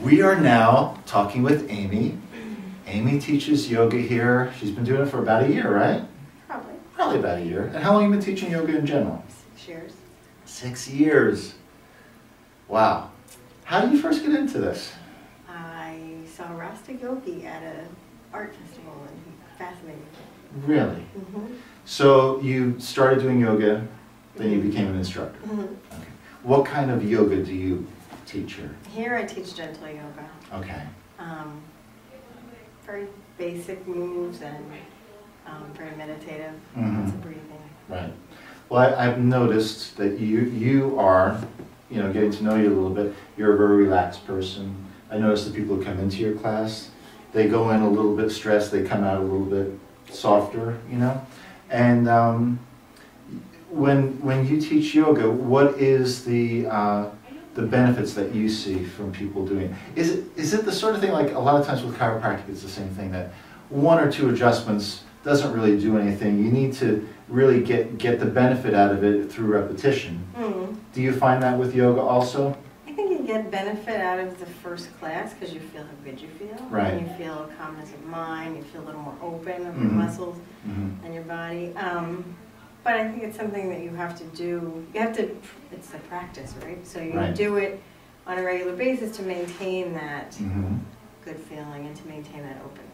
We are now talking with Amy. Amy teaches yoga here. She's been doing it for about a year, right? Probably. Probably about a year. And how long have you been teaching yoga in general? 6 years. 6 years. Wow. How did you first get into this? I saw Rasta Yogi at an art festival and he fascinated me. Really? Mm-hmm. So you started doing yoga, then you became an instructor. Mm-hmm. Okay. What kind of yoga do you teach here? Here I teach gentle yoga. Okay. Very basic moves and very meditative. Mm-hmm. Lots of breathing. Right. Well, I've noticed that you are, getting to know you a little bit, you're a very relaxed person. I notice the people who come into your class, they go in a little bit stressed, they come out a little bit softer, And when you teach yoga, what is the benefits that you see from people doing it? Is it the sort of thing, like a lot of times with chiropractic, it's the same thing, that one or two adjustments doesn't really do anything. You need to really get the benefit out of it through repetition. Mm. Do you find that with yoga also? I think you get benefit out of the first class because you feel how good you feel. Right. And you feel calmness of mind, you feel a little more open of Mm-hmm. your muscles Mm-hmm. and your body. But I think it's something that you have to do, it's a practice, right? So you Right. do it on a regular basis to maintain that Mm-hmm. good feeling and to maintain that openness.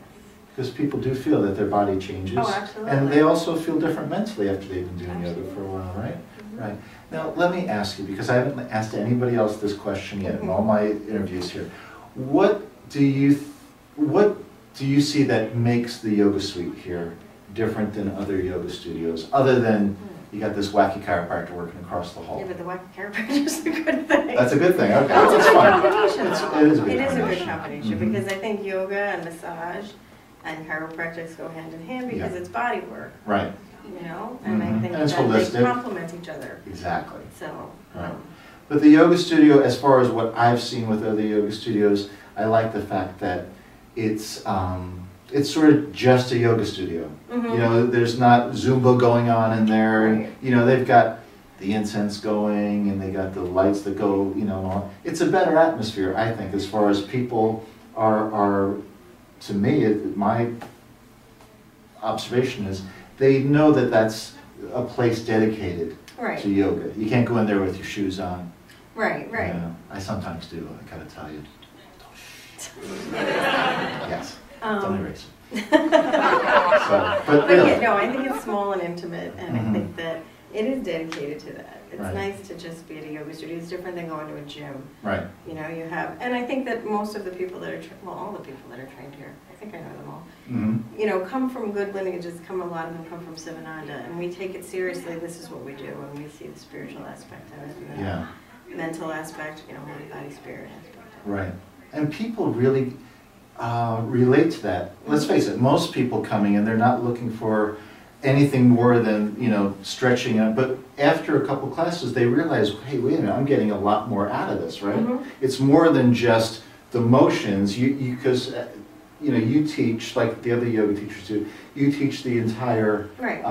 Because people do feel that their body changes. Oh, absolutely. And they also feel different mentally after they've been doing yoga Absolutely. for a while, right? Mm-hmm. Right. Now, let me ask you, because I haven't asked anybody else this question yet in all my interviews here. What do you see that makes the yoga suite here different than other yoga studios, other than you got this wacky chiropractor working across the hall? Yeah, but the wacky chiropractor is a good thing. That's a good thing, okay. It's a That's good fine. combination. It is a good It is a good combination. combination Mhm. because I think yoga and massage and chiropractics go hand in hand because Yeah. it's body work, Right, and Mhm. I think And it's that holistic. they complement each other. exactly. So, Right. But the yoga studio, as far as what I've seen with other yoga studios, I like the fact that it's sort of just a yoga studio. Mhm. There's not Zumba going on in there. Right. They've got the incense going and they got the lights that go, on. It's a better atmosphere, I think, as far as people are to me, my observation is they know that that's a place dedicated Right, to yoga. You can't go in there with your shoes on. right. I sometimes do, I gotta tell you. Yes, don't Um, erase it. But But really, yeah, no, I think it's small and intimate, and Mhm. I think that it is dedicated to that. It's Right. nice to just be at a yoga studio. It's different than going to a gym. right, You have, and I think that most of the people that are, all the people that are trained here, I think I know them all, mhm, come from good lineages, a lot of them come from Sivananda, and we take it seriously. This is what we do, and we see the spiritual aspect of it, and the yeah, mental aspect, mind, body, spirit aspect of it. right. And people really relate to that. Let's face it, most people coming in, they're not looking for anything more than, stretching it. But after a couple classes, they realize, hey, wait a minute, I'm getting a lot more out of this, right? Mhm. It's more than just the motions. Because you teach, like the other yoga teachers do, you teach the entire Right,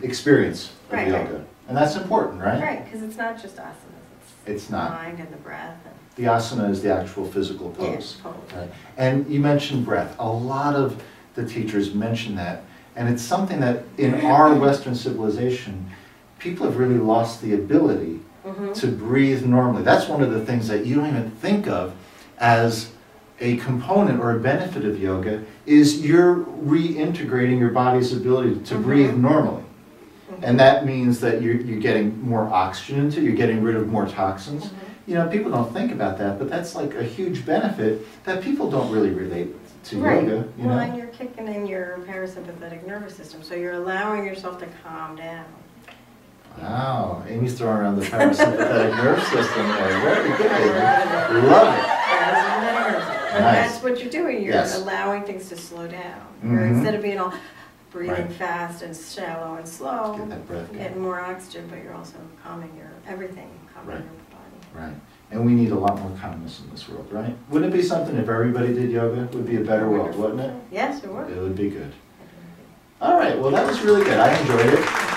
experience of Right, yoga. right. And that's important, right? right, because it's not just asanas, It's the not. mind and the breath. The asana is the actual physical Yeah, pose. totally. Right. And you mentioned breath. A lot of the teachers mention that. And it's something that in our Western civilization, people have really lost the ability Mhm. to breathe normally. That's one of the things that you don't even think of as a component or a benefit of yoga, is you're reintegrating your body's ability to Mhm. breathe normally. Mhm. And that means that you're getting more oxygen into, you're getting rid of more toxins. Mhm. People don't think about that, but that's like a huge benefit that people don't really relate to Right. yoga, Well, and you're kicking in your parasympathetic nervous system, so you're allowing yourself to calm down. Wow, Amy's throwing around the parasympathetic nerve system there. Very good, Amy. Love it. Parasympathetic nervous system. And Nice. that's what you're doing. You're Yes. allowing things to slow down. You're, Mhm. instead of being all breathing Right. fast and shallow and slow, Get that breath going. getting more oxygen, but you're also calming your everything, calming Right. your body. Right. And we need a lot more calmness in this world, right? Wouldn't it be something if everybody did yoga? It would be a better world, wouldn't it? Yes, it would. It would be good. All right, well, that was really good. I enjoyed it.